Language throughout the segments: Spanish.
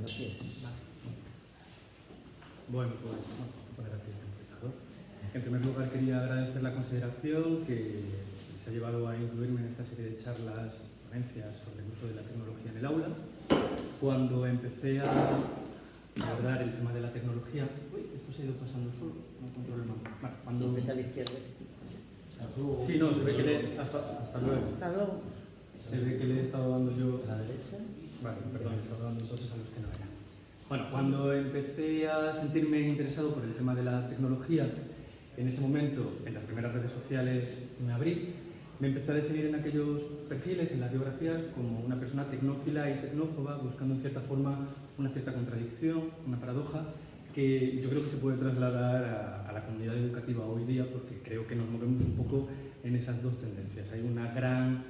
cuando quieras. Bueno, pues vamos a poner aquí el computador. En primer lugar, quería agradecer la consideración que se ha llevado a incluirme en esta serie de charlas, ponencias sobre el uso de la tecnología en el aula. Cuando empecé a abordar el tema de la tecnología... Uy, esto se ha ido pasando solo, no controlo el mando. Vale, cuando... Vete a la izquierda. Sí, no, se ve que le... Hasta luego. Hasta luego. Se ve que le he estado dando yo... A la derecha. Vale, perdón, le he estado dando entonces a los que no eran. Bueno, cuando empecé a sentirme interesado por el tema de la tecnología, en ese momento, en las primeras redes sociales que me abrí, me empecé a definir en aquellos perfiles, en las biografías, como una persona tecnófila y tecnófoba, buscando en cierta forma una cierta contradicción, una paradoja, que yo creo que se puede trasladar a la comunidad educativa hoy día, porque creo que nos movemos un poco en esas dos tendencias. Hay una gran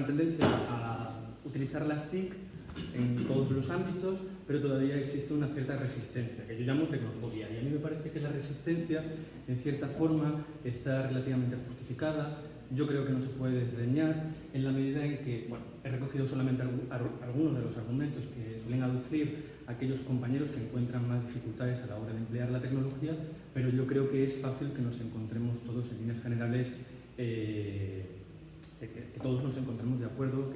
tendencia a utilizar las TIC en todos los ámbitos, pero todavía existe una cierta resistencia, que yo llamo tecnofobia. Y a mí me parece que la resistencia, en cierta forma, está relativamente justificada. Yo creo que no se puede desdeñar en la medida en que, bueno, he recogido solamente algunos de los argumentos que suelen aducir aquellos compañeros que encuentran más dificultades a la hora de emplear la tecnología, pero yo creo que es fácil que nos encontremos todos en líneas generales, que todos nos encontremos de acuerdo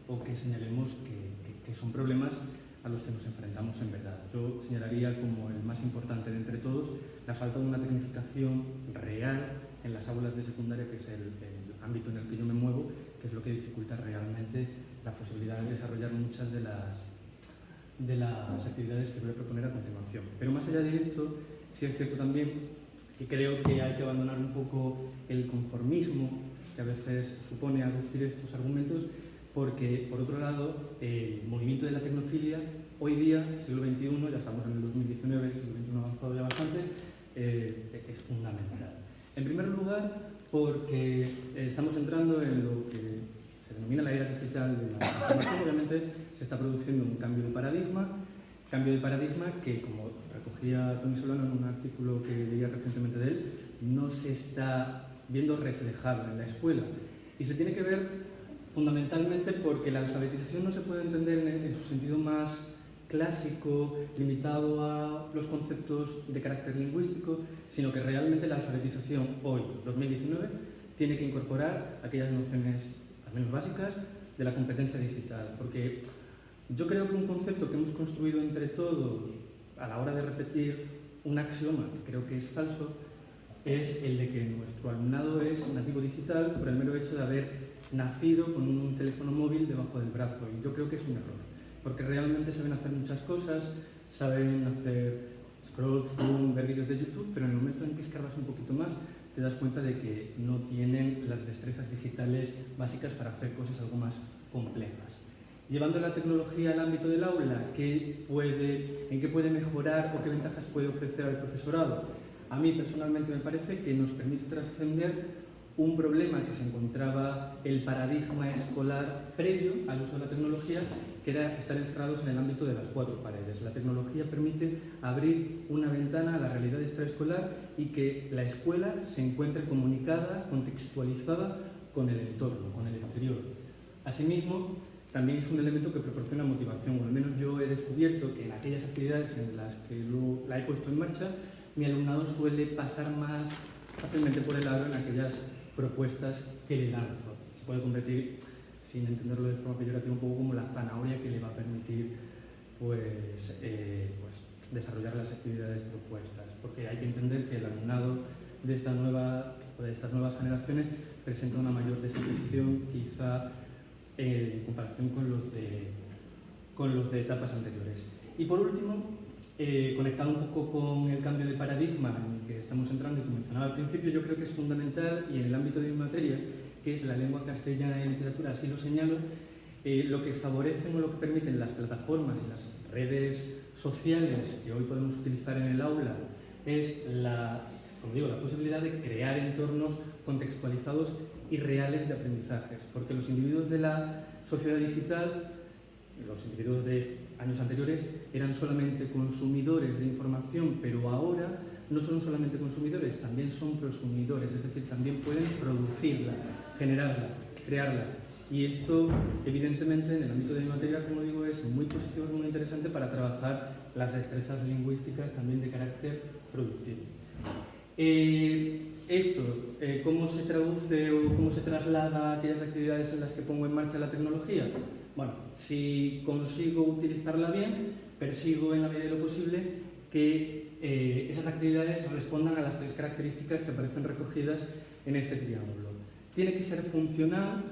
o que señalemos que son problemas a los que nos enfrentamos en verdad. Yo señalaría como el más importante de entre todos la falta de una tecnificación real en las aulas de secundaria, que es el ámbito en el que yo me muevo, que es lo que dificulta realmente la posibilidad de desarrollar muchas de las actividades que voy a proponer a continuación. Pero más allá de esto, sí es cierto también que creo que hay que abandonar un poco el conformismo que a veces supone aducir estos argumentos, porque, por otro lado, el movimiento de la tecnofilia, hoy día, siglo XXI, ya estamos en el 2019, el siglo XXI ha avanzado ya bastante, es fundamental. En primer lugar, porque estamos entrando en lo que se denomina la era digital de la información. Obviamente se está produciendo un cambio de paradigma que, como recogía Tony Solano en un artículo que leía recientemente de él, no se está viendo reflejado en la escuela. Y se tiene que ver fundamentalmente porque la alfabetización no se puede entender en su sentido más clásico, limitado a los conceptos de carácter lingüístico, sino que realmente la alfabetización hoy, 2019, tiene que incorporar aquellas nociones, al menos básicas, de la competencia digital. Porque yo creo que un concepto que hemos construido entre todos a la hora de repetir un axioma, que creo que es falso, es el de que nuestro alumnado es nativo digital por el mero hecho de haber nacido con un teléfono móvil debajo del brazo. Y yo creo que es un error, porque realmente saben hacer muchas cosas, saben hacer scroll, zoom, ver vídeos de YouTube, pero en el momento en que escarbas un poquito más te das cuenta de que no tienen las destrezas digitales básicas para hacer cosas algo más complejas. Llevando la tecnología al ámbito del aula, ¿en qué puede mejorar o qué ventajas puede ofrecer al profesorado? A mí personalmente me parece que nos permite trascender un problema que se encontraba el paradigma escolar previo al uso de la tecnología, que era estar encerrados en el ámbito de las cuatro paredes. La tecnología permite abrir una ventana a la realidad extraescolar y que la escuela se encuentre comunicada, contextualizada con el entorno, con el exterior. Asimismo, también es un elemento que proporciona motivación, o al menos yo he descubierto que en aquellas actividades en las que la he puesto en marcha, mi alumnado suele pasar más fácilmente por el aro en aquellas propuestas que le lanzo. Se puede convertir, sin entenderlo de forma peyorativa, un poco como la zanahoria que le va a permitir desarrollar las actividades propuestas. Porque hay que entender que el alumnado de estas nuevas generaciones presenta una mayor desatención, quizá en comparación con los de etapas anteriores. Y por último, conectado un poco con el cambio de paradigma en el que estamos entrando y que mencionaba al principio, yo creo que es fundamental, y en el ámbito de mi materia, que es la lengua castellana y literatura, así lo señalo, lo que favorecen o lo que permiten las plataformas y las redes sociales que hoy podemos utilizar en el aula es la posibilidad de crear entornos contextualizados y reales de aprendizajes, porque los individuos de la sociedad digital, los individuos de años anteriores, eran solamente consumidores de información, pero ahora no son solamente consumidores, también son prosumidores, es decir, también pueden producirla, generarla, crearla. Y esto, evidentemente, en el ámbito de mi materia, como digo, es muy positivo, es muy interesante para trabajar las destrezas lingüísticas también de carácter productivo. ¿Cómo se traduce o cómo se traslada a aquellas actividades en las que pongo en marcha la tecnología? Bueno, si consigo utilizarla bien, persigo en la medida de lo posible que esas actividades respondan a las 3 características que aparecen recogidas en este triángulo. Tiene que ser funcional,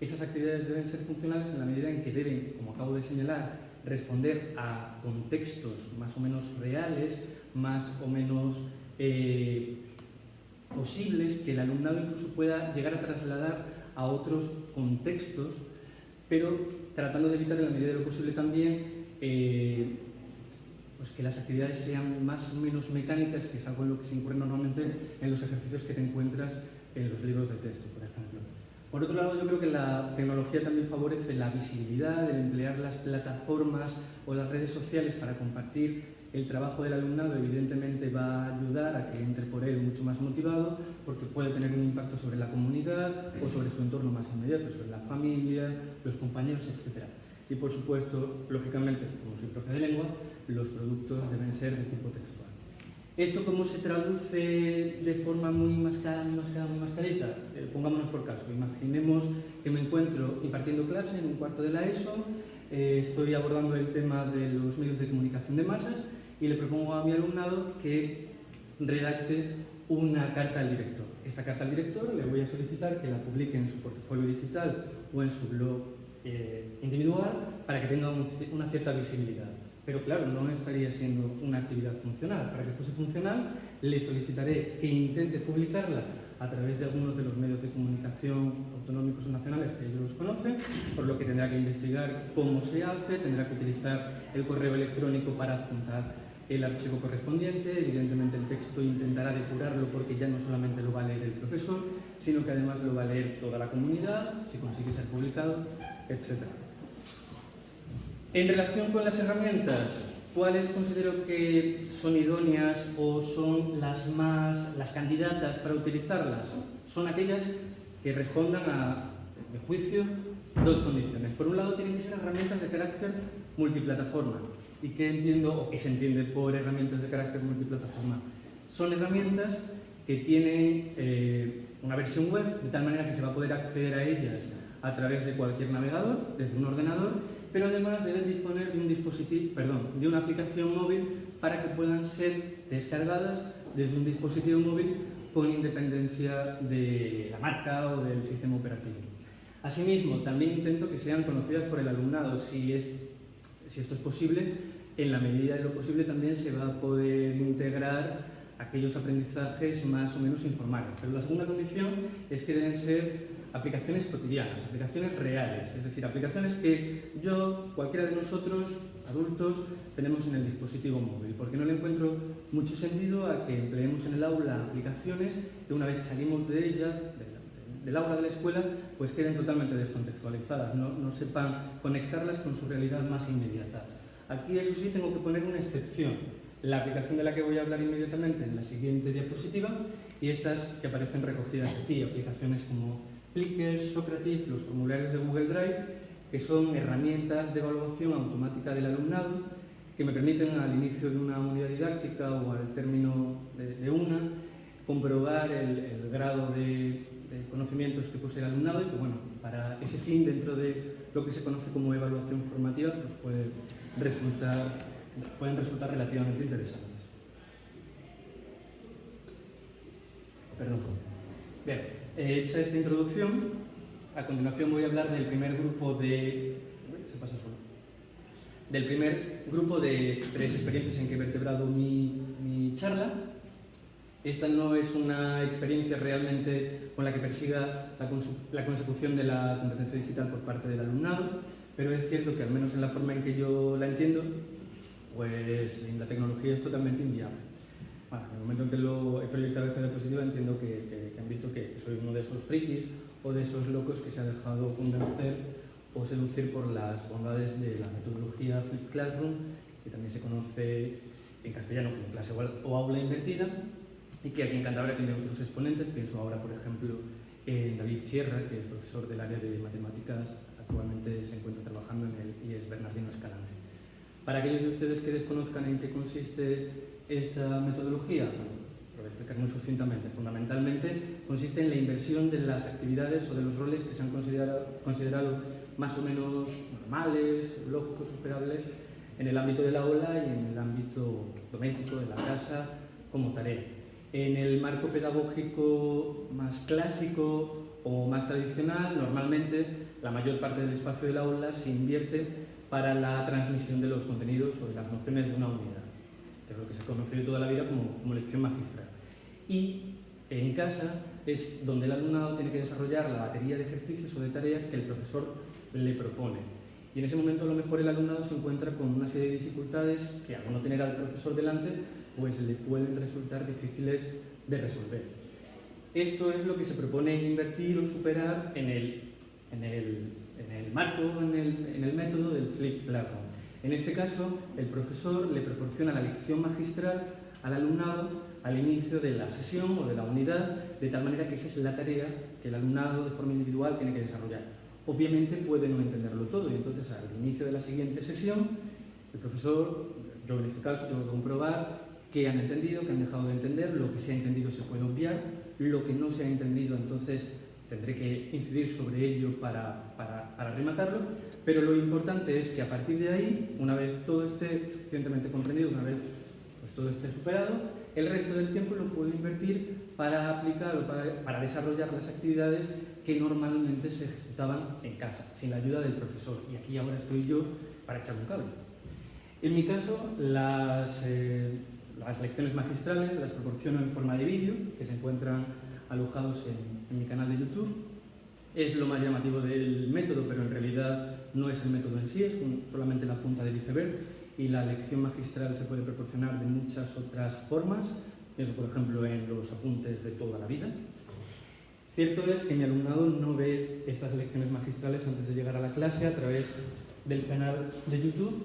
esas actividades deben ser funcionales en la medida en que deben, como acabo de señalar, responder a contextos más o menos reales, más o menos posibles, que el alumnado incluso pueda llegar a trasladar a otros contextos, pero tratando de evitar en la medida de lo posible también pues que las actividades sean más o menos mecánicas, que es algo en lo que se incurre normalmente en los ejercicios que te encuentras en los libros de texto, por ejemplo. Por otro lado, yo creo que la tecnología también favorece la visibilidad, el emplear las plataformas o las redes sociales para compartir el trabajo del alumnado. Evidentemente va a ayudar a que entre por él mucho más motivado, porque puede tener un impacto sobre la comunidad o sobre su entorno más inmediato, sobre la familia, los compañeros, etc. Y por supuesto, lógicamente, como soy profe de lengua, los productos deben ser de tipo textual. ¿Esto cómo se traduce de forma muy mascadita? Pongámonos por caso. Imaginemos que me encuentro impartiendo clase en un cuarto de la ESO, estoy abordando el tema de los medios de comunicación de masas y le propongo a mi alumnado que redacte una carta al director. Esta carta al director le voy a solicitar que la publique en su portafolio digital o en su blog individual para que tenga una cierta visibilidad. Pero claro, no estaría siendo una actividad funcional. Para que fuese funcional, le solicitaré que intente publicarla a través de algunos de los medios de comunicación autonómicos o nacionales que ellos conocen, por lo que tendrá que investigar cómo se hace, tendrá que utilizar el correo electrónico para adjuntar el archivo correspondiente. Evidentemente el texto intentará depurarlo porque ya no solamente lo va a leer el profesor, sino que además lo va a leer toda la comunidad, si consigue ser publicado, etc. En relación con las herramientas, ¿cuáles considero que son idóneas o son las candidatas para utilizarlas? Son aquellas que respondan a mi juicio, 2 condiciones. Por un lado, tienen que ser herramientas de carácter multiplataforma. ¿Y qué entiendo o qué se entiende por herramientas de carácter multiplataforma? Son herramientas que tienen una versión web, de tal manera que se va a poder acceder a ellas a través de cualquier navegador, desde un ordenador, pero además deben disponer de un de una aplicación móvil para que puedan ser descargadas desde un dispositivo móvil con independencia de la marca o del sistema operativo. Asimismo, también intento que sean conocidas por el alumnado. Si esto es posible, en la medida de lo posible también se va a poder integrar aquellos aprendizajes más o menos informales. Pero la segunda condición es que deben ser aplicaciones cotidianas, aplicaciones reales, es decir, aplicaciones que cualquiera de nosotros, adultos, tenemos en el dispositivo móvil, porque no le encuentro mucho sentido a que empleemos en el aula aplicaciones que una vez salimos de ella, del aula de la escuela, pues queden totalmente descontextualizadas, no sepan conectarlas con su realidad más inmediata. Aquí, eso sí, tengo que poner una excepción. La aplicación de la que voy a hablar inmediatamente en la siguiente diapositiva y estas que aparecen recogidas aquí, aplicaciones como Plickr, Socrative, los formularios de Google Drive, que son herramientas de evaluación automática del alumnado que me permiten al inicio de una unidad didáctica o al término de una comprobar el grado de conocimientos que posee el alumnado y que, bueno, para ese fin, dentro de lo que se conoce como evaluación formativa, pues pueden resultar relativamente interesantes. Perdón. Bien, hecha esta introducción, a continuación voy a hablar del primer grupo de 3 experiencias en que he vertebrado mi charla. Esta no es una experiencia realmente con la que persiga la consecución de la competencia digital por parte del alumnado, pero es cierto que al menos en la forma en que yo la entiendo, pues en la tecnología es totalmente inviable. Bueno, en el momento en que lo he proyectado esta diapositiva entiendo que han visto que soy uno de esos frikis o de esos locos que se ha dejado convencer o seducir por las bondades de la metodología Flipped Classroom, que también se conoce en castellano como clase o aula invertida, y que aquí en Cantabria tiene otros exponentes. Pienso ahora, por ejemplo, en David Sierra, que es profesor del área de matemáticas, actualmente se encuentra trabajando en el IES Bernardino Escalante. Para aquellos de ustedes que desconozcan en qué consiste esta metodología, lo voy a explicar muy sucintamente. Fundamentalmente consiste en la inversión de las actividades o de los roles que se han considerado más o menos normales, lógicos, esperables en el ámbito del aula y en el ámbito doméstico de la casa como tarea. En el marco pedagógico más clásico o más tradicional, normalmente la mayor parte del espacio del aula se invierte para la transmisión de los contenidos o de las nociones de una unidad, que es lo que se ha conocido toda la vida como lección magistral. Y en casa es donde el alumnado tiene que desarrollar la batería de ejercicios o de tareas que el profesor le propone. Y en ese momento a lo mejor el alumnado se encuentra con una serie de dificultades que al no tener al profesor delante, pues le pueden resultar difíciles de resolver. Esto es lo que se propone invertir o superar en el marco, en el método del Flipped Classroom. En este caso, el profesor le proporciona la lección magistral al alumnado al inicio de la sesión o de la unidad, de tal manera que esa es la tarea que el alumnado de forma individual tiene que desarrollar. Obviamente puede no entenderlo todo y entonces al inicio de la siguiente sesión, el profesor, yo en este caso, tengo que comprobar qué han entendido, qué han dejado de entender, lo que se ha entendido se puede obviar, lo que no se ha entendido entonces tendré que incidir sobre ello para rematarlo, pero lo importante es que a partir de ahí, una vez todo esté suficientemente comprendido, una vez pues, todo esté superado, el resto del tiempo lo puedo invertir para aplicar o para desarrollar las actividades que normalmente se ejecutaban en casa, sin la ayuda del profesor. Y aquí ahora estoy yo para echar un cable. En mi caso, las lecciones magistrales las proporciono en forma de vídeo, que se encuentran alojados en mi canal de YouTube. Es lo más llamativo del método, pero en realidad no es el método en sí, es solamente la punta del iceberg, y la lección magistral se puede proporcionar de muchas otras formas, eso por ejemplo en los apuntes de toda la vida. Cierto es que mi alumnado no ve estas lecciones magistrales antes de llegar a la clase a través del canal de YouTube,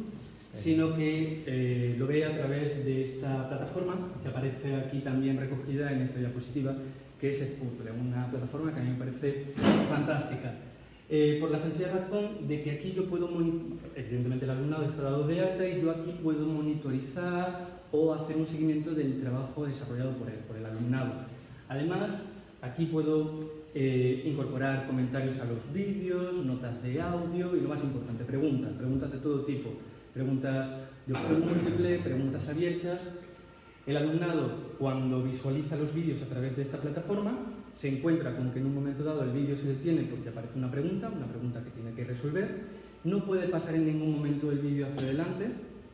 sino que lo ve a través de esta plataforma que aparece aquí también recogida en esta diapositiva, que es Edpuzzle, una plataforma que a mí me parece fantástica. Por la sencilla razón de que aquí yo puedo, evidentemente el alumnado está dado de alta y yo aquí puedo monitorizar o hacer un seguimiento del trabajo desarrollado por el alumnado. Además, aquí puedo incorporar comentarios a los vídeos, notas de audio y lo más importante, preguntas de todo tipo. Preguntas de opción múltiple, preguntas abiertas. El alumnado, cuando visualiza los vídeos a través de esta plataforma, se encuentra con que en un momento dado el vídeo se detiene porque aparece una pregunta que tiene que resolver. No puede pasar en ningún momento el vídeo hacia adelante,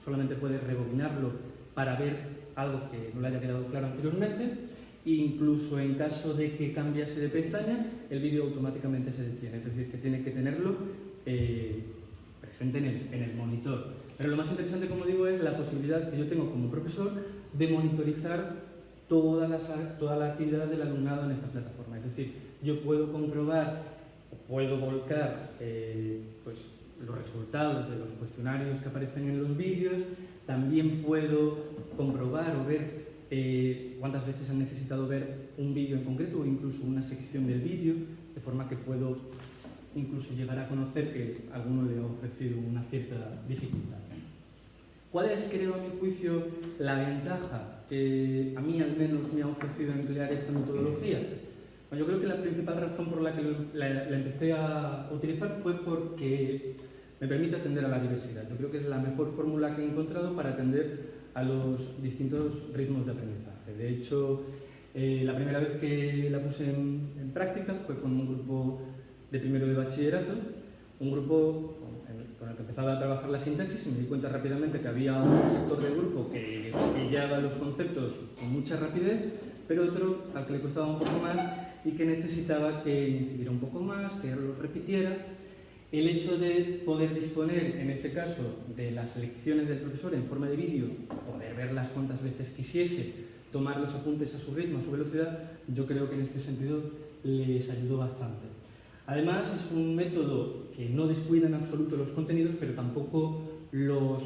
solamente puede rebobinarlo para ver algo que no le haya quedado claro anteriormente. Incluso en caso de que cambiase de pestaña, el vídeo automáticamente se detiene, es decir, que tiene que tenerlo presente en el monitor. Pero lo más interesante, como digo, es la posibilidad que yo tengo como profesor de monitorizar toda la actividad del alumnado en esta plataforma. Es decir, yo puedo comprobar o puedo volcar pues, los resultados de los cuestionarios que aparecen en los vídeos, también puedo comprobar o ver cuántas veces han necesitado ver un vídeo en concreto o incluso una sección del vídeo, de forma que puedo incluso llegar a conocer que a alguno le ha ofrecido una cierta dificultad. ¿Cuál es, creo, a mi juicio, la ventaja que a mí al menos me ha ofrecido emplear esta metodología? Bueno, yo creo que la principal razón por la que la empecé a utilizar fue porque me permite atender a la diversidad. Yo creo que es la mejor fórmula que he encontrado para atender a los distintos ritmos de aprendizaje. De hecho, la primera vez que la puse en práctica fue con un grupo de primero de bachillerato, un grupo con el que empezaba a trabajar la sintaxis y me di cuenta rápidamente que había un sector del grupo que pillaba los conceptos con mucha rapidez, pero otro al que le costaba un poco más y que necesitaba que incidiera un poco más, que lo repitiera. El hecho de poder disponer, en este caso, de las lecciones del profesor en forma de vídeo, poder verlas cuantas veces quisiese, tomar los apuntes a su ritmo, a su velocidad, yo creo que en este sentido les ayudó bastante. Además, es un método que no descuida en absoluto los contenidos, pero tampoco los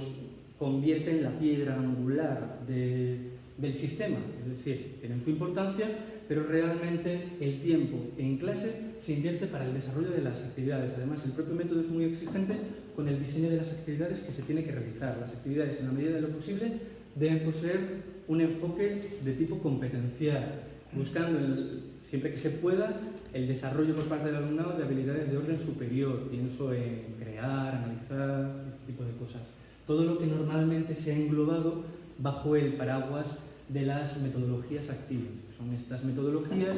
convierte en la piedra angular del sistema. Es decir, tienen su importancia, pero realmente el tiempo en clase se invierte para el desarrollo de las actividades. Además, el propio método es muy exigente con el diseño de las actividades que se tiene que realizar. Las actividades, en la medida de lo posible, deben poseer un enfoque de tipo competencial, buscando, siempre que se pueda, el desarrollo por parte del alumnado de habilidades de orden superior. Pienso en crear, analizar, este tipo de cosas. Todo lo que normalmente se ha englobado bajo el paraguas de las metodologías activas. Son estas metodologías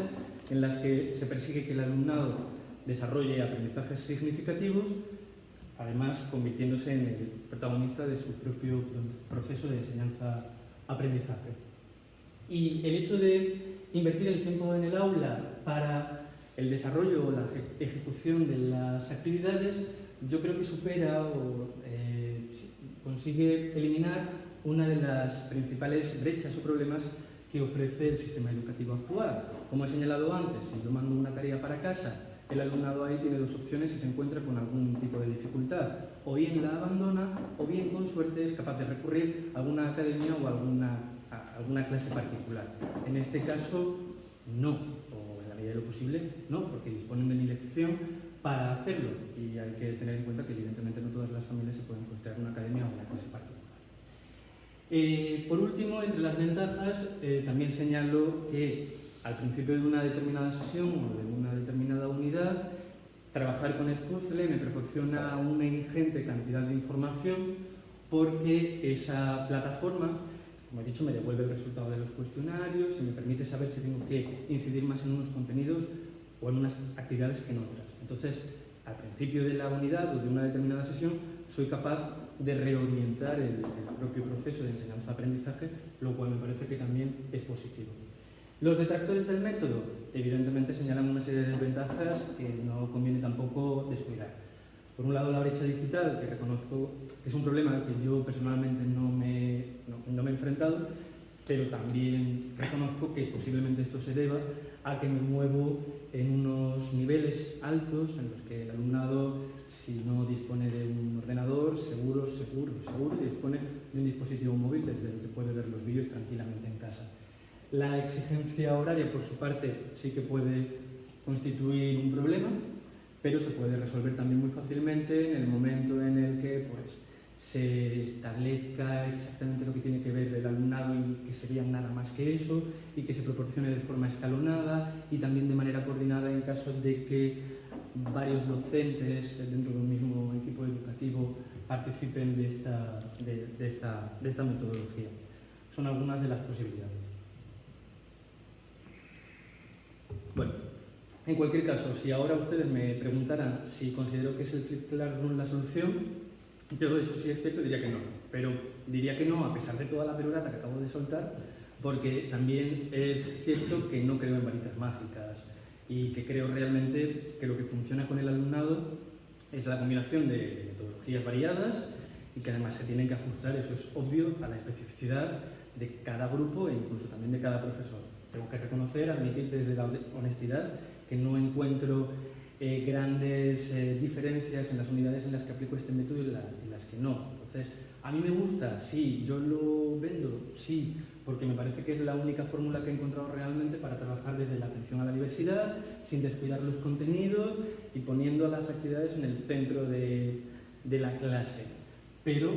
en las que se persigue que el alumnado desarrolle aprendizajes significativos, además convirtiéndose en el protagonista de su propio proceso de enseñanza-aprendizaje. Y el hecho de invertir el tiempo en el aula para el desarrollo o la ejecución de las actividades, yo creo que supera o consigue eliminar una de las principales brechas o problemas que ofrece el sistema educativo actual. Como he señalado antes, si yo mando una tarea para casa, el alumnado ahí tiene dos opciones y se encuentra con algún tipo de dificultad. O bien la abandona, o bien con suerte es capaz de recurrir a alguna academia o a alguna clase particular. En este caso, no, o en la medida de lo posible, no, porque disponen de mi elección para hacerlo. Y hay que tener en cuenta que evidentemente no todas las familias se pueden costear una academia o una clase particular. Por último, entre las ventajas, también señalo que al principio de una determinada sesión o de una determinada unidad, trabajar con el puzzle me proporciona una ingente cantidad de información, porque esa plataforma, como he dicho, me devuelve el resultado de los cuestionarios y me permite saber si tengo que incidir más en unos contenidos o en unas actividades que en otras. Entonces, al principio de la unidad o de una determinada sesión, soy capaz de reorientar el propio proceso de enseñanza-aprendizaje, lo cual me parece que también es positivo. Los detractores del método, evidentemente, señalan una serie de desventajas que no conviene tampoco descuidar. Por un lado, la brecha digital, que reconozco que es un problema al que yo personalmente no me he enfrentado, pero también reconozco que posiblemente esto se deba a que me muevo en unos niveles altos en los que el alumnado, si no dispone de un ordenador, seguro dispone de un dispositivo móvil desde el que puede ver los vídeos tranquilamente en casa. La exigencia horaria, por su parte, sí que puede constituir un problema, pero se puede resolver también muy fácilmente en el momento en el que se establezca exactamente lo que tiene que ver el alumnado y que sería nada más que eso, y que se proporcione de forma escalonada y también de manera coordinada en caso de que varios docentes dentro de un mismo equipo educativo participen de esta metodología. Son algunas de las posibilidades. Bueno, en cualquier caso, si ahora ustedes me preguntaran si considero que es el Flipped Classroom la solución, yo eso sí es cierto, diría que no. Pero diría que no a pesar de toda la perorata que acabo de soltar, porque también es cierto que no creo en varitas mágicas y que creo realmente que lo que funciona con el alumnado es la combinación de metodologías variadas y que además se tienen que ajustar, eso es obvio, a la especificidad de cada grupo e incluso también de cada profesor. Tengo que reconocer, admitir desde la honestidad que no encuentro grandes diferencias en las unidades en las que aplico este método y en las que no. Entonces, ¿a mí me gusta? Sí. ¿Yo lo vendo? Sí, porque me parece que es la única fórmula que he encontrado realmente para trabajar desde la atención a la diversidad, sin descuidar los contenidos y poniendo las actividades en el centro de la clase. Pero,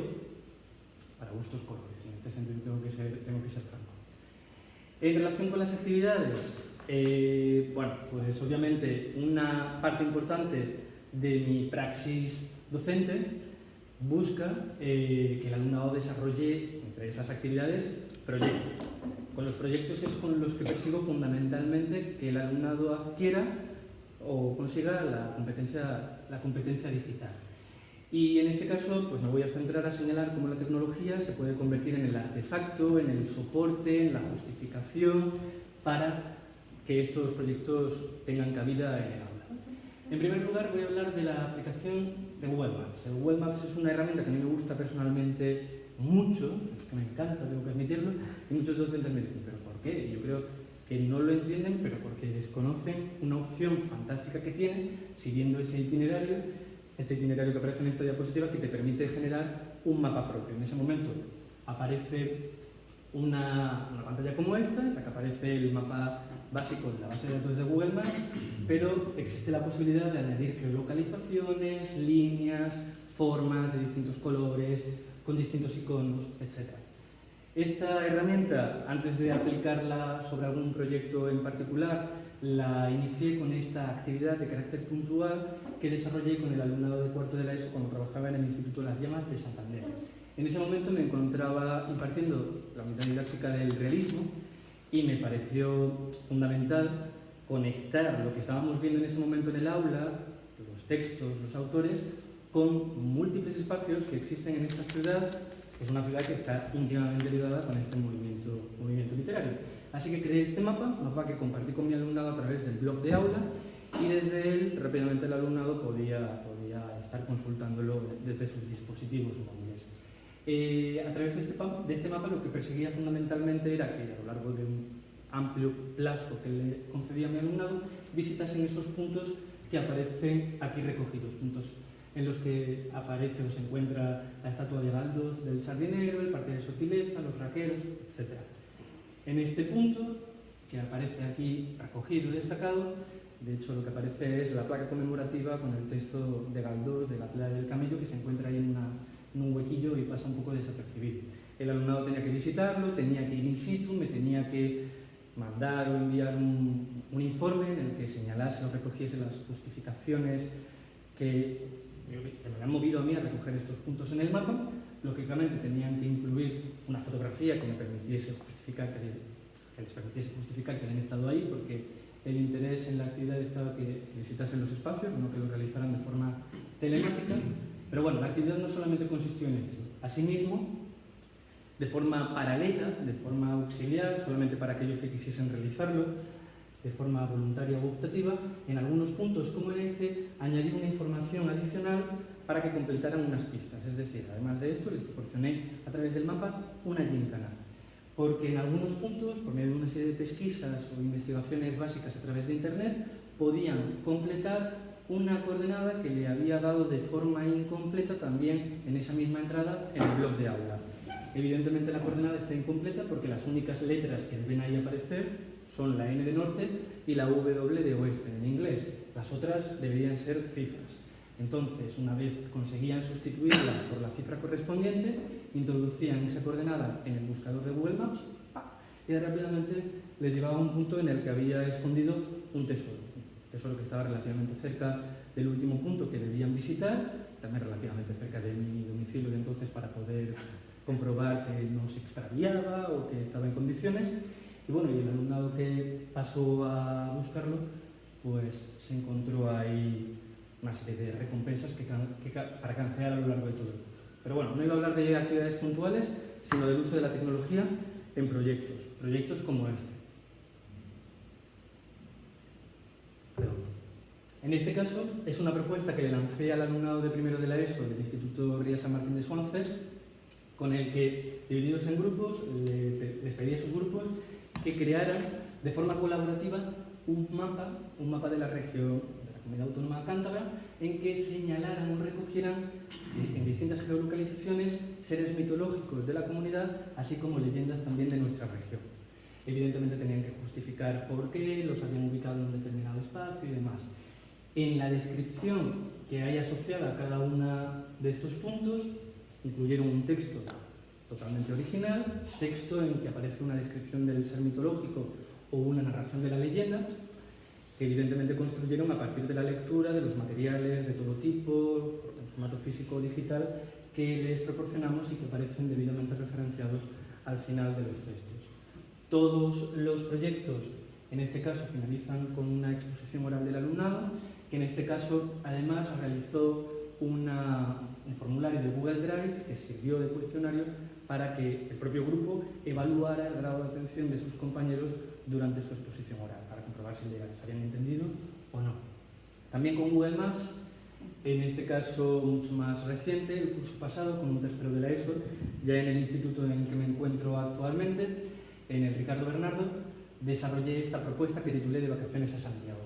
para gustos colores, en este sentido tengo que ser franco. En relación con las actividades, bueno, pues obviamente una parte importante de mi praxis docente busca que el alumnado desarrolle entre esas actividades proyectos. Con los proyectos es con los que persigo fundamentalmente que el alumnado adquiera o consiga la competencia digital. Y en este caso pues me voy a centrar a señalar cómo la tecnología se puede convertir en el artefacto, en el soporte, en la justificación para que estos proyectos tengan cabida en el aula. En primer lugar voy a hablar de la aplicación de Google Maps. El Google Maps es una herramienta que a mí me gusta personalmente mucho, es que me encanta, tengo que admitirlo, y muchos docentes me dicen, ¿pero por qué? Yo creo que no lo entienden, pero porque desconocen una opción fantástica que tienen, siguiendo ese itinerario, este itinerario que aparece en esta diapositiva, que te permite generar un mapa propio. En ese momento aparece una pantalla como esta, en la que aparece el mapa básico de la base de datos de Google Maps, pero existe la posibilidad de añadir geolocalizaciones, líneas, formas de distintos colores, con distintos iconos, etc. Esta herramienta, antes de aplicarla sobre algún proyecto en particular, la inicié con esta actividad de carácter puntual que desarrollé con el alumnado de cuarto de la ESO cuando trabajaba en el Instituto Las Llamas de Santander. En ese momento me encontraba impartiendo la unidad didáctica del realismo y me pareció fundamental conectar lo que estábamos viendo en ese momento en el aula, los textos, los autores, con múltiples espacios que existen en esta ciudad, que es una ciudad que está íntimamente ligada con este movimiento literario. Así que creé este mapa que compartí con mi alumnado a través del blog de aula, y desde él rápidamente el alumnado podía estar consultándolo desde sus dispositivos móviles. A través de este mapa lo que perseguía fundamentalmente era que a lo largo de un amplio plazo que le concedía a mi alumnado visitasen esos puntos que aparecen aquí recogidos, puntos en los que aparece o se encuentra la estatua de Galdós del Sardinero, el Parque de Sotileza, los Raqueros, etc. En este punto, que aparece aquí recogido y destacado, de hecho lo que aparece es la placa conmemorativa con el texto de Galdós de la playa del Camello, que se encuentra ahí en un huequillo y pasa un poco desapercibido. El alumnado tenía que visitarlo, tenía que ir in situ, me tenía que mandar o enviar un informe en el que señalase o recogiese las justificaciones que me han movido a mí a recoger estos puntos en el mapa. Lógicamente tenían que incluir una fotografía que me permitiese justificar que les permitiese justificar que habían estado ahí, porque el interés en la actividad estaba que visitasen los espacios, no que lo realizaran de forma telemática. Pero bueno, la actividad no solamente consistió en esto. Asimismo, de forma paralela, de forma auxiliar, solamente para aquellos que quisiesen realizarlo, de forma voluntaria o optativa, en algunos puntos como en este, añadí una información adicional para que completaran unas pistas. Es decir, además de esto, les proporcioné a través del mapa una gincana. Porque en algunos puntos, por medio de una serie de pesquisas o investigaciones básicas a través de Internet, podían completar una coordenada que le había dado de forma incompleta también en esa misma entrada en el blog de aula. Evidentemente la coordenada está incompleta porque las únicas letras que deben ahí aparecer son la N de norte y la W de oeste en inglés. Las otras deberían ser cifras. Entonces, una vez conseguían sustituirlas por la cifra correspondiente, introducían esa coordenada en el buscador de Google Maps y rápidamente les llevaba a un punto en el que había escondido un tesoro que estaba relativamente cerca del último punto que debían visitar, también relativamente cerca de mi domicilio de entonces para poder comprobar que no se extraviaba o que estaba en condiciones. Y bueno, y el alumnado que pasó a buscarlo, pues se encontró ahí una serie de recompensas para canjear a lo largo de todo el curso. Pero bueno, no iba a hablar de actividades puntuales, sino del uso de la tecnología en proyectos como este. En este caso, es una propuesta que le lancé al alumnado de primero de la ESO del Instituto Ría San Martín de Suances, con el que, divididos en grupos, les pedí a esos grupos que crearan de forma colaborativa un mapa de la región, de la Comunidad Autónoma Cántabra, en que señalaran o recogieran en distintas geolocalizaciones seres mitológicos de la comunidad, así como leyendas también de nuestra región. Evidentemente tenían que justificar por qué los habían ubicado en un determinado espacio y demás. En la descripción que hay asociada a cada uno de estos puntos, incluyeron un texto totalmente original, texto en que aparece una descripción del ser mitológico o una narración de la leyenda, que evidentemente construyeron a partir de la lectura de los materiales de todo tipo, en formato físico o digital, que les proporcionamos y que aparecen debidamente referenciados al final de los textos. Todos los proyectos, en este caso, finalizan con una exposición oral del alumnado, que en este caso, además, realizó un formulario de Google Drive que sirvió de cuestionario para que el propio grupo evaluara el grado de atención de sus compañeros durante su exposición oral, para comprobar si les habían entendido o no. También con Google Maps, en este caso mucho más reciente, el curso pasado, con un tercero de la ESO, ya en el instituto en que me encuentro actualmente, en el Ricardo Bernardo, desarrollé esta propuesta que titulé De vacaciones a Santiago.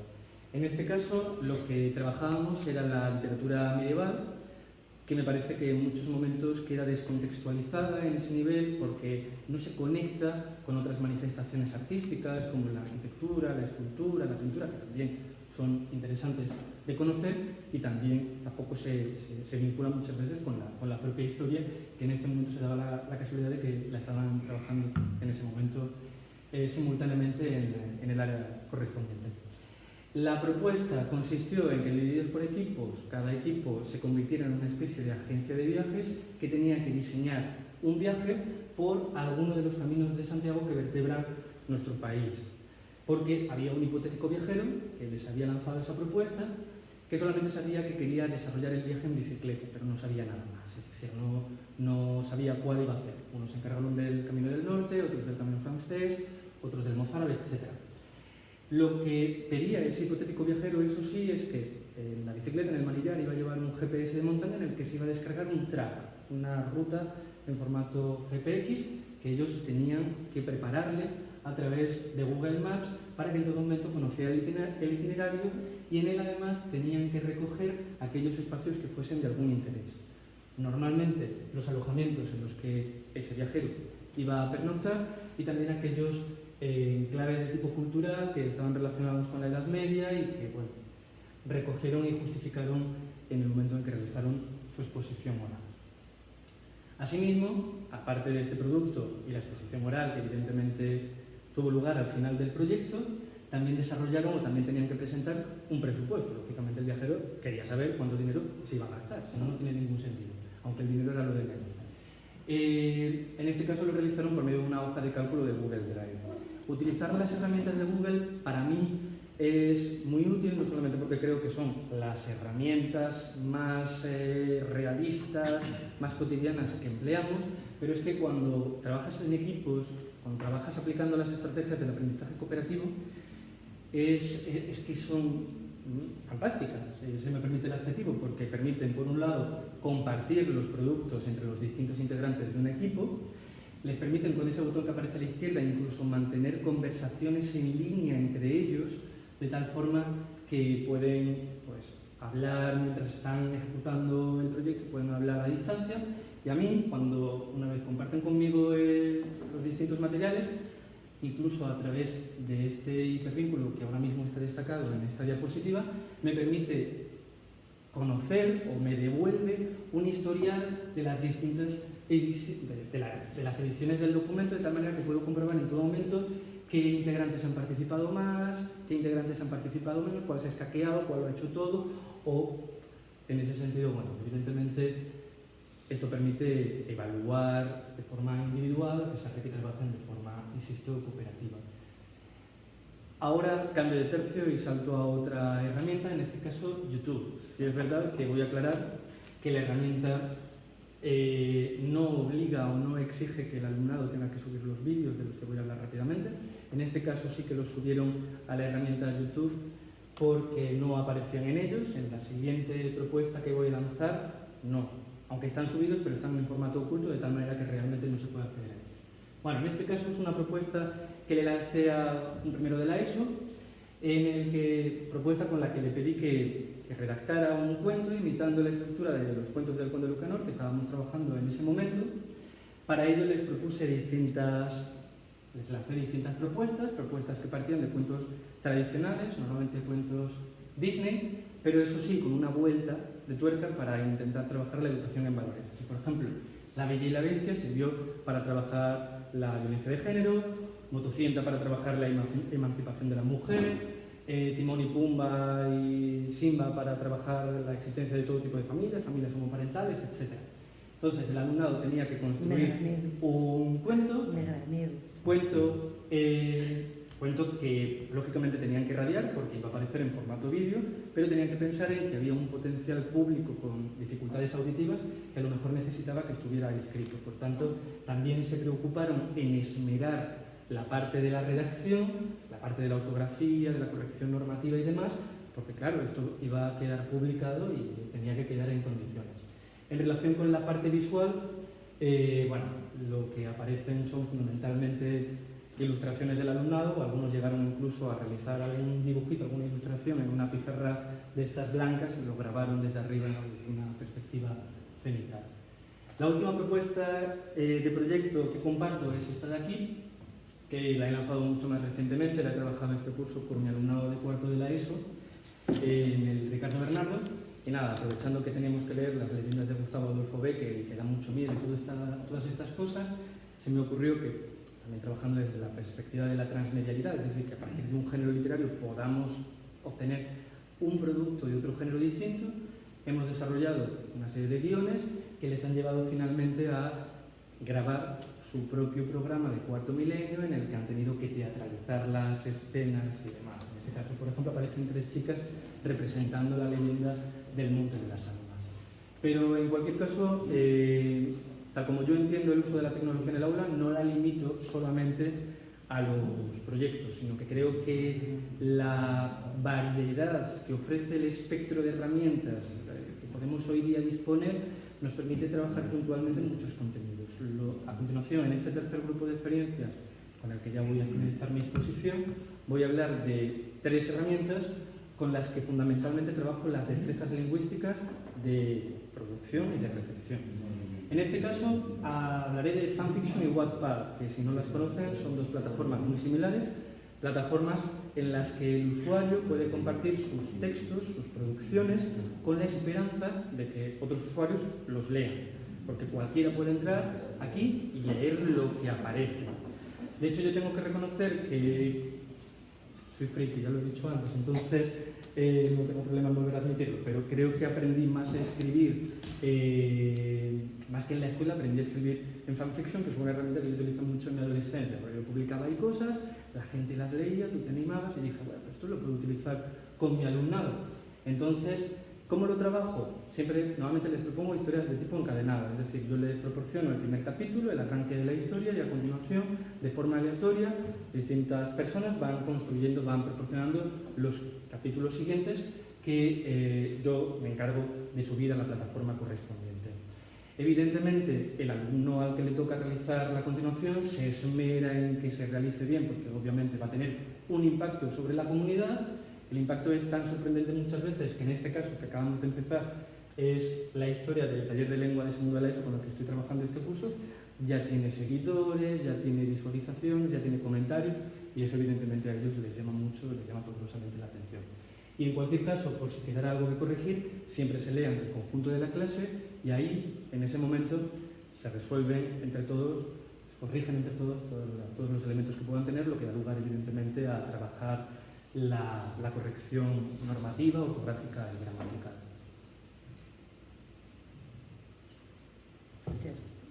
En este caso, lo que trabajábamos era la literatura medieval, que me parece que en muchos momentos queda descontextualizada en ese nivel porque no se conecta con otras manifestaciones artísticas como la arquitectura, la escultura, la pintura, que también son interesantes de conocer, y también tampoco se vincula muchas veces con la propia historia, que en este momento se daba la casualidad de que la estaban trabajando en ese momento simultáneamente en el área correspondiente. La propuesta consistió en que, divididos por equipos, cada equipo se convirtiera en una especie de agencia de viajes que tenía que diseñar un viaje por alguno de los caminos de Santiago que vertebran nuestro país. Porque había un hipotético viajero que les había lanzado esa propuesta, que solamente sabía que quería desarrollar el viaje en bicicleta, pero no sabía nada más. Es decir, no sabía cuál iba a hacer. Unos se encargaron del Camino del Norte, otros del Camino francés, otros del Mozárabe, etc. Lo que pedía ese hipotético viajero, eso sí, es que en la bicicleta, en el manillar, iba a llevar un GPS de montaña en el que se iba a descargar un track, una ruta en formato GPX, que ellos tenían que prepararle a través de Google Maps para que en todo momento conociera el itinerario, y en él además tenían que recoger aquellos espacios que fuesen de algún interés. Normalmente los alojamientos en los que ese viajero iba a pernoctar, y también aquellos claves de tipo cultural que estaban relacionados con la Edad Media y que, bueno, recogieron y justificaron en el momento en que realizaron su exposición oral. Asimismo, aparte de este producto y la exposición oral, que evidentemente tuvo lugar al final del proyecto, también desarrollaron o también tenían que presentar un presupuesto. Lógicamente el viajero quería saber cuánto dinero se iba a gastar, si no, no tiene ningún sentido, aunque el dinero era lo de menos. En este caso lo realizaron por medio de una hoja de cálculo de Google Drive. Utilizar las herramientas de Google para mí es muy útil, no solamente porque creo que son las herramientas más realistas, más cotidianas que empleamos, pero es que cuando trabajas en equipos, cuando trabajas aplicando las estrategias del aprendizaje cooperativo, es que son fantásticas, se me permite el adjetivo, porque permiten, por un lado, compartir los productos entre los distintos integrantes de un equipo, les permiten, con ese botón que aparece a la izquierda, incluso mantener conversaciones en línea entre ellos, de tal forma que pueden, pues, hablar mientras están ejecutando el proyecto, pueden hablar a distancia, y a mí, cuando una vez comparten conmigo los distintos materiales, incluso a través de este hipervínculo que ahora mismo está destacado en esta diapositiva, me permite conocer o me devuelve un historial de las distintas de las ediciones del documento, de tal manera que puedo comprobar en todo momento qué integrantes han participado más, qué integrantes han participado menos, cuál se ha escaqueado, cuál lo ha hecho todo, o en ese sentido, bueno, evidentemente esto permite evaluar de forma individual, a pesar de que trabajen de forma, insisto, cooperativa. Ahora cambio de tercio y salto a otra herramienta, en este caso YouTube. Sí, es verdad que voy a aclarar que la herramienta no obliga o no exige que el alumnado tenga que subir los vídeos de los que voy a hablar rápidamente. En este caso sí que los subieron a la herramienta YouTube porque no aparecían en ellos. En la siguiente propuesta que voy a lanzar, no. Aunque están subidos, pero están en formato oculto, de tal manera que realmente no se puede acceder a ellos. Bueno, en este caso es una propuesta que le lancé a un primero de la ESO, propuesta con la que le pedí que redactara un cuento imitando la estructura de los cuentos del Conde Lucanor que estábamos trabajando en ese momento. Para ello les lancé distintas propuestas que partían de cuentos tradicionales, normalmente cuentos Disney, pero eso sí, con una vuelta de tuerca para intentar trabajar la educación en valores. Así, por ejemplo, La Bella y la Bestia sirvió para trabajar la violencia de género, Motocienta para trabajar la emancipación de la mujer, Timón y Pumba y Simba para trabajar la existencia de todo tipo de familias homoparentales, etc. Entonces el alumnado tenía que construir un cuento que lógicamente tenían que radiar porque iba a aparecer en formato vídeo, pero tenían que pensar en que había un potencial público con dificultades auditivas que a lo mejor necesitaba que estuviera escrito. Por tanto, también se preocuparon en esmerar la parte de la redacción, la parte de la ortografía, de la corrección normativa y demás, porque claro, esto iba a quedar publicado y tenía que quedar en condiciones. En relación con la parte visual, bueno, lo que aparecen son fundamentalmente ilustraciones del alumnado, algunos llegaron incluso a realizar algún dibujito, alguna ilustración en una pizarra de estas blancas y lo grabaron desde arriba desde una perspectiva cenital. La última propuesta de proyecto que comparto es esta de aquí, que la he lanzado mucho más recientemente, la he trabajado en este curso con mi alumnado de cuarto de la ESO, en el Ricardo Bernardo. Y nada, aprovechando que teníamos que leer las leyendas de Gustavo Adolfo Bécquer y que da mucho miedo y todas estas cosas, se me ocurrió que, también trabajando desde la perspectiva de la transmedialidad, es decir, que a partir de un género literario podamos obtener un producto de otro género distinto, hemos desarrollado una serie de guiones que les han llevado finalmente a grabar su propio programa de cuarto milenio en el que han tenido que teatralizar las escenas y demás. En este caso, por ejemplo, aparecen 3 chicas representando la leyenda del Monte de las Almas. Pero en cualquier caso, tal como yo entiendo el uso de la tecnología en el aula, no la limito solamente a los proyectos, sino que creo que la variedad que ofrece el espectro de herramientas que podemos hoy día disponer nos permite trabajar puntualmente en muchos contenidos. A continuación, en este tercer grupo de experiencias, con el que ya voy a finalizar mi exposición, voy a hablar de 3 herramientas con las que fundamentalmente trabajo las destrezas lingüísticas de producción y de recepción. En este caso hablaré de Fanfiction y Wattpad, que si no las conocen son 2 plataformas muy similares, plataformas en las que el usuario puede compartir sus textos, sus producciones, con la esperanza de que otros usuarios los lean, porque cualquiera puede entrar aquí y leer lo que aparece. De hecho, yo tengo que reconocer que soy friki, ya lo he dicho antes, entonces no tengo problema en volver a admitirlo, pero creo que aprendí más a escribir, más que en la escuela, aprendí a escribir en fanfiction, que fue una herramienta que yo utilicé mucho en mi adolescencia, porque yo publicaba ahí cosas, la gente las leía, tú te animabas y dije, bueno, pues esto lo puedo utilizar con mi alumnado. Entonces, ¿cómo lo trabajo? Siempre, normalmente les propongo historias de tipo encadenado, es decir, yo les proporciono el primer capítulo, el arranque de la historia y a continuación, de forma aleatoria, distintas personas van construyendo, van proporcionando los capítulos siguientes que yo me encargo de subir a la plataforma correspondiente. Evidentemente, el alumno al que le toca realizar la continuación se esmera en que se realice bien, porque obviamente va a tener un impacto sobre la comunidad. El impacto es tan sorprendente muchas veces que en este caso que acabamos de empezar es la historia del taller de lengua de segundo de la ESO con el que estoy trabajando este curso. Ya tiene seguidores, ya tiene visualizaciones, ya tiene comentarios y eso evidentemente a ellos les llama mucho, les llama poderosamente la atención. Y en cualquier caso, por si quedara algo que corregir, siempre se lean el conjunto de la clase y ahí, en ese momento, se resuelven entre todos, se corrigen entre todos los elementos que puedan tener, lo que da lugar evidentemente a trabajar la corrección normativa, ortográfica y gramatical.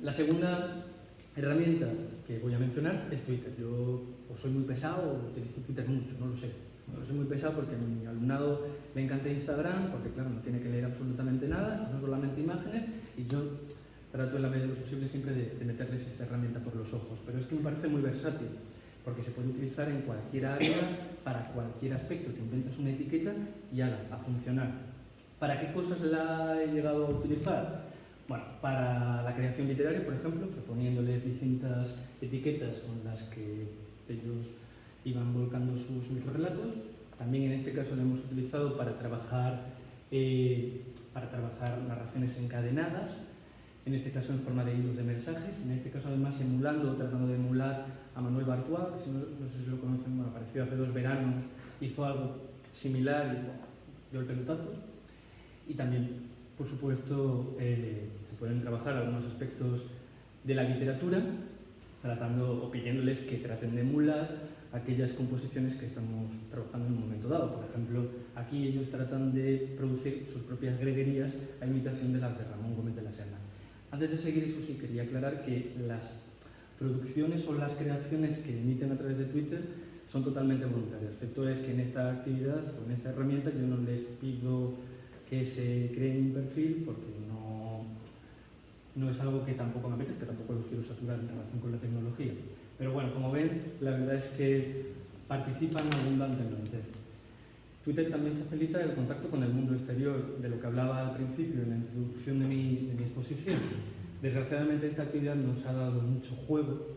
La segunda herramienta que voy a mencionar es Twitter. Yo o soy muy pesado o utilizo Twitter mucho, no lo sé. No soy muy pesado porque a mi alumnado le encanta Instagram, porque claro, no tiene que leer absolutamente nada, son solamente imágenes, y yo trato en la medida de lo posible siempre de meterles esta herramienta por los ojos. Pero es que me parece muy versátil, porque se puede utilizar en cualquier área, para cualquier aspecto. Te inventas una etiqueta y ala, a funcionar. ¿Para qué cosas la he llegado a utilizar? Bueno, para la creación literaria, por ejemplo, proponiéndoles distintas etiquetas con las que ellos iban volcando sus microrelatos. También en este caso lo hemos utilizado para trabajar narraciones encadenadas, en este caso en forma de hilos de mensajes, en este caso además tratando de emular a Manuel Bartual, que no sé si lo conocen, bueno, apareció hace 2 veranos, hizo algo similar y dio el pelotazo. Y también, por supuesto, se pueden trabajar algunos aspectos de la literatura, tratando o pidiéndoles que traten de emular aquellas composiciones que estamos trabajando en un momento dado. Por ejemplo, aquí ellos tratan de producir sus propias greguerías a imitación de las de Ramón Gómez de la Serna. Antes de seguir, eso sí, quería aclarar que las producciones o las creaciones que emiten a través de Twitter son totalmente voluntarias. Cierto es que en esta actividad o en esta herramienta yo no les pido que se creen un perfil porque no es algo que tampoco me apetezca, tampoco los quiero saturar en relación con la tecnología. Pero bueno, como ven, la verdad es que participan abundantemente. Twitter también facilita el contacto con el mundo exterior, de lo que hablaba al principio en la introducción de mi exposición. Desgraciadamente esta actividad nos ha dado mucho juego.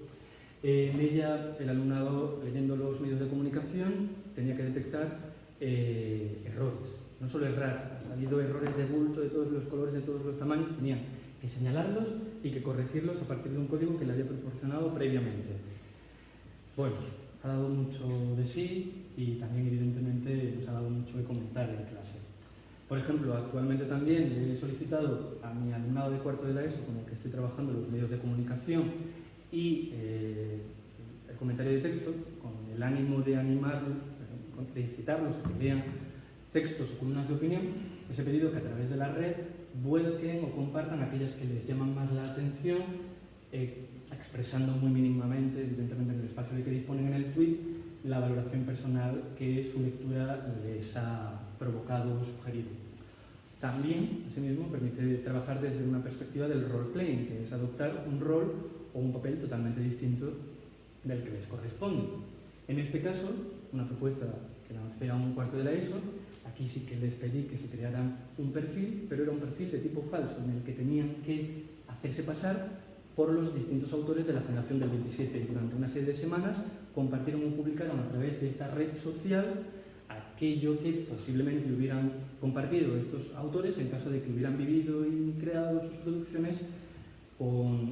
En ella, el alumnado, leyendo los medios de comunicación, tenía que detectar errores. No solo errar, han salido errores de bulto de todos los colores, de todos los tamaños, tenían que señalarlos y que corregirlos a partir de un código que le había proporcionado previamente. Bueno, ha dado mucho de sí y también evidentemente nos ha dado mucho de comentar en clase. Por ejemplo, actualmente también le he solicitado a mi alumnado de cuarto de la ESO con el que estoy trabajando en los medios de comunicación y el comentario de texto, con el ánimo de animarlos, de incitarlos a que lean textos o columnas de opinión, les he pedido que a través de la red vuelquen o compartan aquellas que les llaman más la atención, expresando muy mínimamente, evidentemente en el espacio de que disponen en el tweet, la valoración personal que su lectura les ha provocado o sugerido. También, asimismo, permite trabajar desde una perspectiva del role-playing, que es adoptar un rol o un papel totalmente distinto del que les corresponde. En este caso, una propuesta que lancé a un cuarto de la ESO, aquí sí que les pedí que se crearan un perfil, pero era un perfil de tipo falso, en el que tenían que hacerse pasar por los distintos autores de la generación del 27 y durante una serie de semanas compartieron o publicaron a través de esta red social aquello que posiblemente hubieran compartido estos autores en caso de que hubieran vivido y creado sus producciones con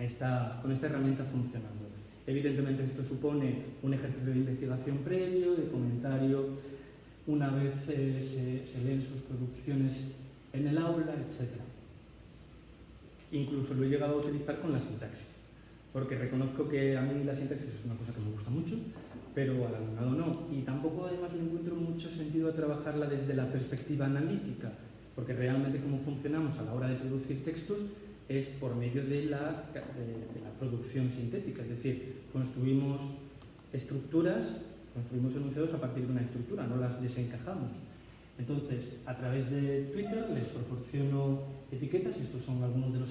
esta herramienta funcionando. Evidentemente esto supone un ejercicio de investigación previo, de comentario una vez se leen sus producciones en el aula, etc. Incluso lo he llegado a utilizar con la sintaxis, porque reconozco que a mí la sintaxis es una cosa que me gusta mucho, pero al alumnado no. Y tampoco además le encuentro mucho sentido a trabajarla desde la perspectiva analítica, porque realmente cómo funcionamos a la hora de producir textos es por medio de la producción sintética, es decir, construimos estructuras, construimos enunciados a partir de una estructura, no las desencajamos. Entonces, a través de Twitter les proporciono etiquetas, y estos son algunos de los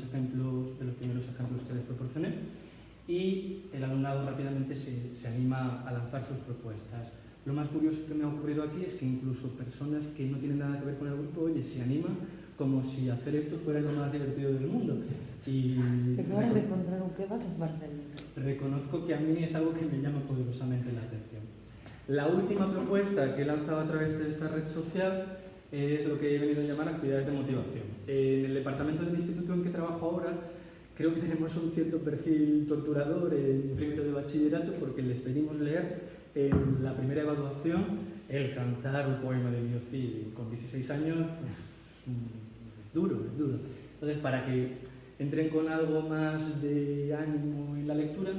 primeros ejemplos que les proporcioné, y el alumnado rápidamente se anima a lanzar sus propuestas. Lo más curioso que me ha ocurrido aquí es que incluso personas que no tienen nada que ver con el grupo, oye, se animan como si hacer esto fuera lo más divertido del mundo. Y te acabas de encontrar un kebab en Barcelona. Reconozco que a mí es algo que me llama poderosamente la atención. La última propuesta que he lanzado a través de esta red social es lo que he venido a llamar actividades de motivación. En el departamento del instituto en que trabajo ahora, creo que tenemos un cierto perfil torturador en primero de bachillerato porque les pedimos leer en la primera evaluación el cantar un poema de Biofil. Y con 16 años es duro, es duro. Entonces, para que entren con algo más de ánimo en la lectura,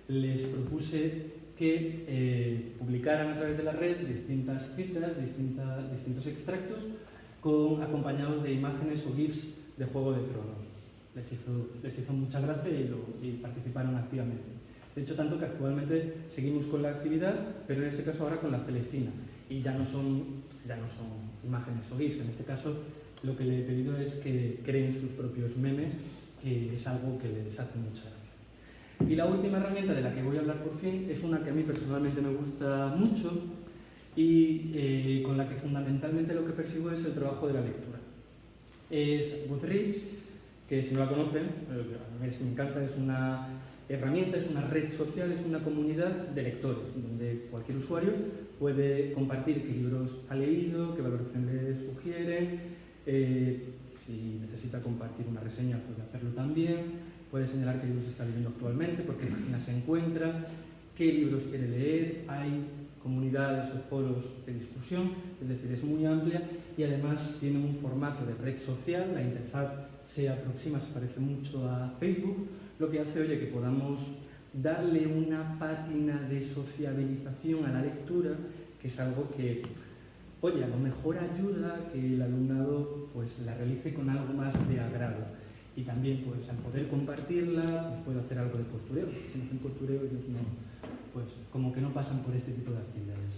les propuse que publicaran a través de la red distintas citas, distintos extractos, acompañados de imágenes o GIFs de Juego de Tronos. Les hizo mucha gracia y participaron activamente. De hecho, tanto que actualmente seguimos con la actividad, pero en este caso ahora con la Celestina. Y ya no son imágenes o GIFs. En este caso, lo que le he pedido es que creen sus propios memes, que es algo que les hace mucha gracia. Y la última herramienta de la que voy a hablar por fin es una que a mí personalmente me gusta mucho y con la que fundamentalmente lo que persigo es el trabajo de la lectura. Es Goodreads, que si no la conocen, a mí me encanta, es una herramienta, es una red social, es una comunidad de lectores, donde cualquier usuario puede compartir qué libros ha leído, qué valoración le sugieren, si necesita compartir una reseña puede hacerlo también, puede señalar qué libros está leyendo actualmente, por qué páginas se encuentra, qué libros quiere leer, hay comunidades o foros de discusión, es decir, es muy amplia y además tiene un formato de red social, la interfaz se aproxima, se parece mucho a Facebook, lo que hace, oye, que podamos darle una pátina de sociabilización a la lectura, que es algo que, oye, a lo mejor ayuda a que el alumnado pues la realice con algo más de agrado. Y también, pues, al poder compartirla, pues puede hacer algo de postureo, porque si no hacen postureo ellos no, pues, como que no pasan por este tipo de actividades.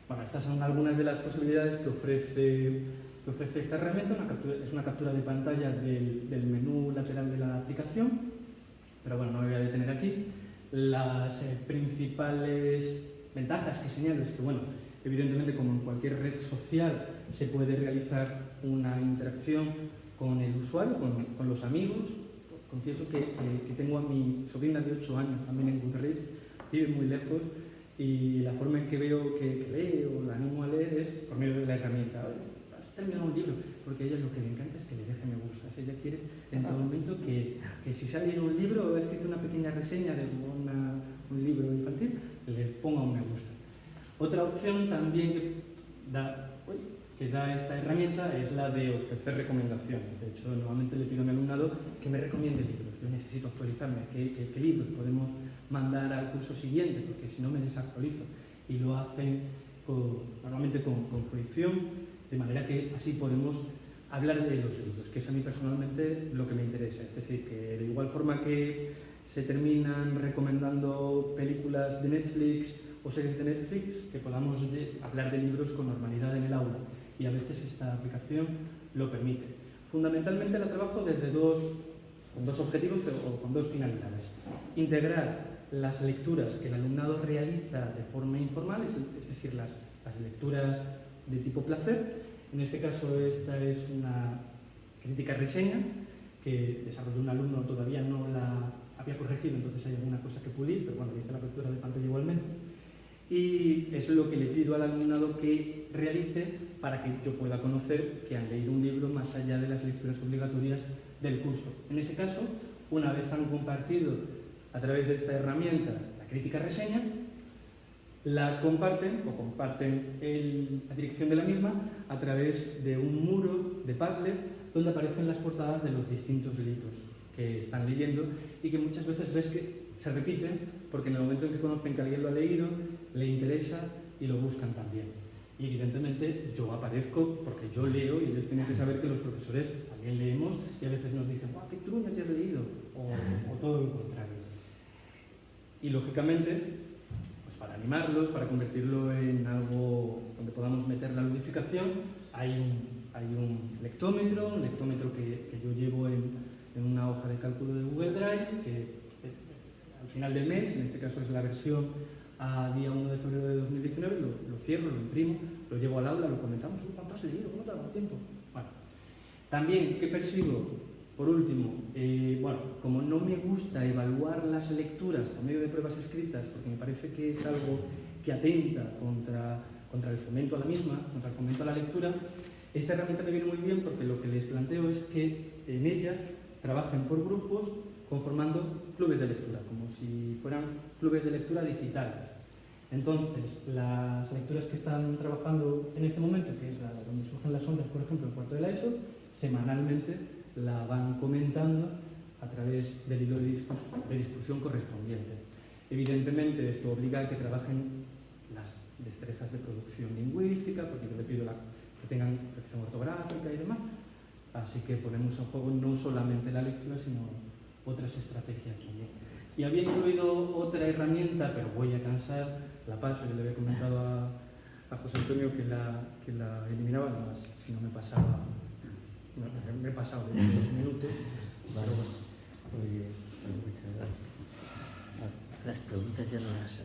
Bueno, estas son algunas de las posibilidades que ofrece esta herramienta. Es una captura de pantalla del menú lateral de la aplicación, pero bueno, no me voy a detener aquí. Las principales ventajas que señalo es que, bueno, evidentemente, como en cualquier red social, se puede realizar una interacción con el usuario, con los amigos. Confieso que tengo a mi sobrina de 8 años también en Goodreads, vive muy lejos, y la forma en que veo que lee o la animo a leer es por medio de la herramienta. terminado un libro, porque a ella lo que le encanta es que le deje me gustas. Ella quiere en todo momento que si se ha leído un libro o ha escrito una pequeña reseña de un libro infantil, le ponga un me gusta. Otra opción también que da esta herramienta es la de ofrecer recomendaciones. De hecho, normalmente le pido a mi alumnado que me recomiende libros. Yo necesito actualizarme. ¿Qué libros podemos mandar al curso siguiente? Porque si no me desactualizo. Y lo hacen normalmente con fruición, de manera que así podemos hablar de los libros, que es a mí personalmente lo que me interesa. Es decir, que de igual forma que se terminan recomendando películas de Netflix o series de Netflix, que podamos hablar de libros con normalidad en el aula. Y a veces esta aplicación lo permite. Fundamentalmente la trabajo con dos objetivos o con dos finalidades. Integrar las lecturas que el alumnado realiza de forma informal, es decir, las lecturas de tipo placer. En este caso esta es una crítica reseña que desarrolló un alumno, todavía no la había corregido, entonces hay alguna cosa que pulir, pero bueno, hice la captura de pantalla igualmente. Y es lo que le pido al alumnado que realice para que yo pueda conocer que han leído un libro más allá de las lecturas obligatorias del curso. En ese caso, una vez han compartido a través de esta herramienta la crítica reseña, la comparten la dirección de la misma a través de un muro de Padlet donde aparecen las portadas de los distintos libros que están leyendo y que muchas veces ves que se repiten porque en el momento en que conocen que alguien lo ha leído, le interesa y lo buscan también. Y evidentemente yo aparezco porque yo leo y ellos tienen que saber que los profesores también leemos y a veces nos dicen ¡guau, qué truña te has leído! O todo lo contrario. Y lógicamente, para animarlos, para convertirlo en algo donde podamos meter la ludificación, hay un lectómetro que yo llevo en una hoja de cálculo de Google Drive, que al final del mes, en este caso es la versión a día 1 de febrero de 2019, lo cierro, lo imprimo, lo llevo al aula, lo comentamos, ¿cuánto has leído? ¿Cómo te ha dado tiempo? Bueno. También, ¿qué persigo? Por último, como no me gusta evaluar las lecturas por medio de pruebas escritas, porque me parece que es algo que atenta contra el fomento a la misma, contra el fomento a la lectura, esta herramienta me viene muy bien porque lo que les planteo es que en ella trabajen por grupos conformando clubes de lectura, como si fueran clubes de lectura digitales. Entonces, las lecturas que están trabajando en este momento, que es la donde surgen las sombras, por ejemplo, en cuarto de la ESO, semanalmente la van comentando a través del hilo de discusión correspondiente. Evidentemente, esto obliga a que trabajen las destrezas de producción lingüística, porque yo le pido que tengan corrección ortográfica y demás. Así que ponemos en juego no solamente la lectura, sino otras estrategias también. Y había incluido otra herramienta, pero voy a cansar, la paso, yo le había comentado a José Antonio que la eliminaba, además, si no me pasaba, me he pasado de 2 minutos. Vale. Muy bien, muchas gracias. Las preguntas ya no las...